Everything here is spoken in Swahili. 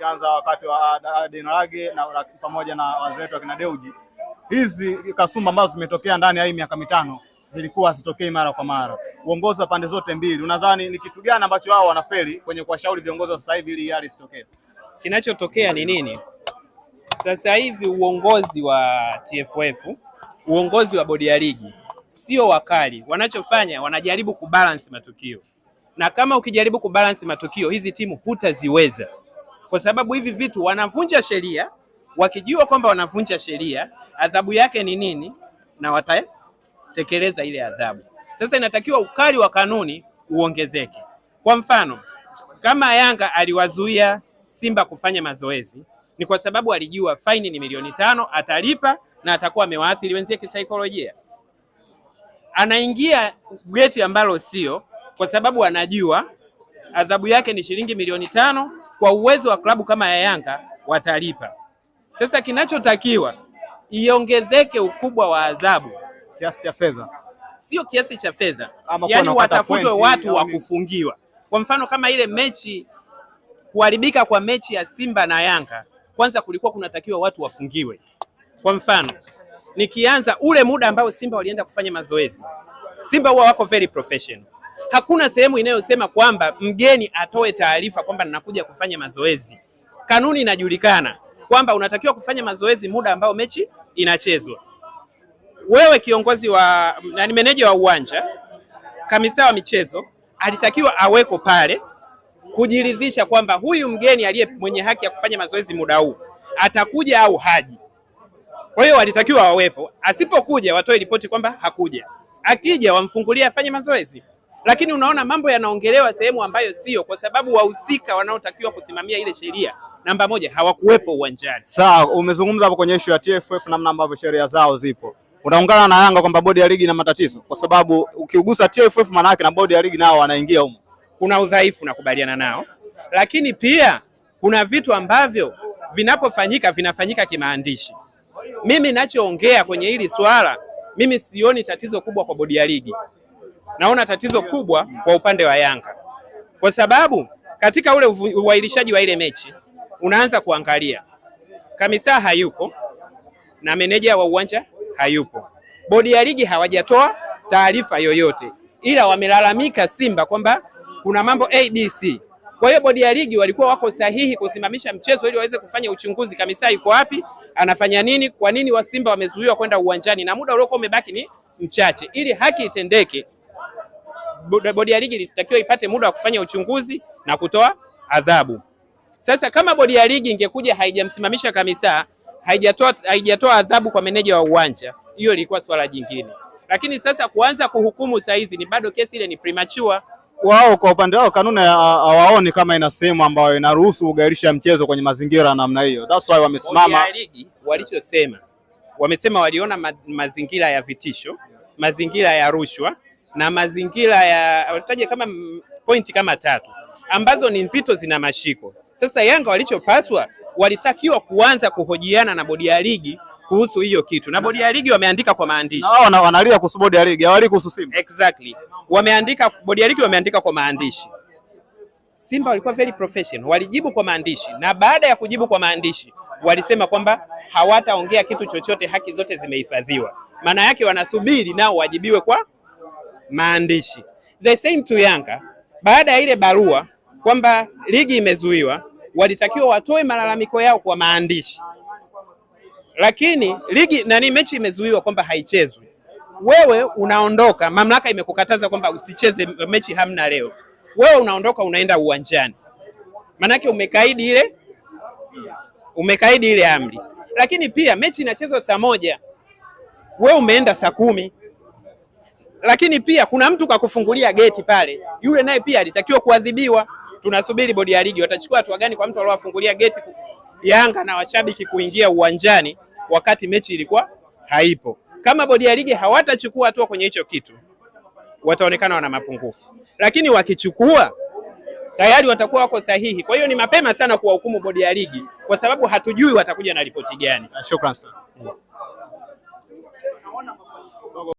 tukianza wakati wa Denarage na pamoja na wazee wetu akina Deuji, hizi kasumba ambazo zimetokea ndani ya hii miaka mitano zilikuwa hazitokei mara kwa mara. Uongozi wa pande zote mbili, unadhani ni kitu gani ambacho wao wanafeli kwenye kuwashauri viongozi wa sasa hivi ili hali isitokee? Kinachotokea ni nini? Sasa hivi uongozi wa TFF, uongozi wa bodi ya ligi sio wakali. Wanachofanya wanajaribu kubalance matukio, na kama ukijaribu kubalance matukio hizi timu hutaziweza, kwa sababu hivi vitu wanavunja sheria. Wakijua kwamba wanavunja sheria, adhabu yake ni nini, na watatekeleza ile adhabu. Sasa inatakiwa ukali wa kanuni uongezeke. Kwa mfano, kama Yanga aliwazuia Simba kufanya mazoezi, ni kwa sababu alijua faini ni milioni 5 atalipa na atakuwa amewaathiri wenzie kisaikolojia. Anaingia geti ambalo sio, kwa sababu anajua adhabu yake ni shilingi milioni 5, kwa uwezo wa klabu kama ya Yanga watalipa. Sasa kinachotakiwa iongezeke ukubwa wa adhabu, kiasi cha fedha, sio kiasi cha fedha, yani watafutwe watu wa kufungiwa. Kwa mfano kama ile mechi kuharibika kwa mechi ya Simba na Yanga, kwanza kulikuwa kunatakiwa watu wafungiwe. Kwa mfano, nikianza ule muda ambao Simba walienda kufanya mazoezi, Simba huwa wako very professional. Hakuna sehemu inayosema kwamba mgeni atoe taarifa kwamba ninakuja kufanya mazoezi. Kanuni inajulikana kwamba unatakiwa kufanya mazoezi muda ambao mechi inachezwa. Wewe kiongozi wa ni meneja wa uwanja, kamisa wa michezo, alitakiwa aweko pale kujiridhisha kwamba huyu mgeni aliye mwenye haki ya kufanya mazoezi muda huu atakuja au haji. Kwa hiyo walitakiwa wawepo, asipokuja watoe ripoti kwamba hakuja, akija wamfungulie afanye mazoezi. Lakini unaona mambo yanaongelewa sehemu ambayo sio, kwa sababu wahusika wanaotakiwa kusimamia ile sheria namba 1 hawakuwepo uwanjani. Sawa, umezungumza hapo kwenye issue ya TFF namna ambavyo sheria zao zipo. Unaungana na Yanga kwamba bodi ya ligi ina matatizo, kwa sababu ukiugusa TFF maana yake na bodi ya ligi nao wanaingia huko. Kuna udhaifu, nakubaliana nao, lakini pia kuna vitu ambavyo vinapofanyika vinafanyika kimaandishi. Mimi ninachoongea kwenye hili swala, mimi sioni tatizo kubwa kwa bodi ya ligi. Naona tatizo kubwa kwa upande wa Yanga, kwa sababu katika ule uwailishaji wa ile mechi unaanza kuangalia kamisa hayupo na meneja wa uwanja hayupo. Bodi ya ligi hawajatoa taarifa yoyote, ila wamelalamika Simba kwamba kuna mambo ABC. Kwa hiyo bodi ya ligi walikuwa wako sahihi kusimamisha mchezo ili waweze kufanya uchunguzi, kamisa yuko wapi, anafanya nini, kwa nini wa Simba wamezuiwa kwenda uwanjani, na muda uliokuwa umebaki ni mchache. Ili haki itendeke, bodi ya ligi ilitakiwa ipate muda wa kufanya uchunguzi na kutoa adhabu. Sasa kama bodi ya ligi ingekuja haijamsimamisha kamisa, haijatoa adhabu kwa meneja wa uwanja, hiyo ilikuwa swala jingine. Lakini sasa kuanza kuhukumu saa hizi ni bado kesi ile ni premature. Wao kwa upande wao kanuni hawaoni kama ina sehemu ambayo inaruhusu kugairisha mchezo kwenye mazingira namna hiyo. That's why wamesimama. Bodi ya ligi walichosema, wamesema waliona mazingira ya vitisho, mazingira ya rushwa na mazingira ya walitaja kama pointi kama 3 ambazo ni nzito, zina mashiko. Sasa Yanga walichopaswa, walitakiwa kuanza kuhojiana na bodi ya ligi kuhusu hiyo kitu, na bodi ya ligi wameandika kwa maandishi. Na wao wanalia kuhusu bodi ya ligi, hawali kuhusu Simba. Exactly. Wameandika, bodi ya ligi wameandika kwa maandishi. Simba walikuwa very professional, walijibu kwa maandishi, na baada ya kujibu kwa maandishi walisema kwamba hawataongea kitu chochote, haki zote zimehifadhiwa. Maana yake wanasubiri nao wajibiwe kwa maandishi. The same to Yanga, baada ya ile barua kwamba ligi imezuiwa, walitakiwa watoe malalamiko yao kwa maandishi. Lakini ligi mechi imezuiwa kwamba haichezwi, wewe unaondoka, mamlaka imekukataza kwamba usicheze mechi, hamna leo, wewe unaondoka unaenda uwanjani, manake umekaidi ile amri. Lakini pia mechi inachezwa saa 1, wewe umeenda saa 10. Lakini pia kuna mtu kakufungulia geti pale, yule naye pia alitakiwa kuadhibiwa. Tunasubiri bodi ya ligi watachukua hatua gani kwa mtu aliyowafungulia geti Yanga na washabiki kuingia uwanjani wakati mechi ilikuwa haipo. Kama bodi ya ligi hawatachukua hatua kwenye hicho kitu, wataonekana wana mapungufu, lakini wakichukua tayari watakuwa wako sahihi. Kwa hiyo ni mapema sana kuwahukumu bodi ya ligi, kwa sababu hatujui watakuja na ripoti gani. Shukrani sana.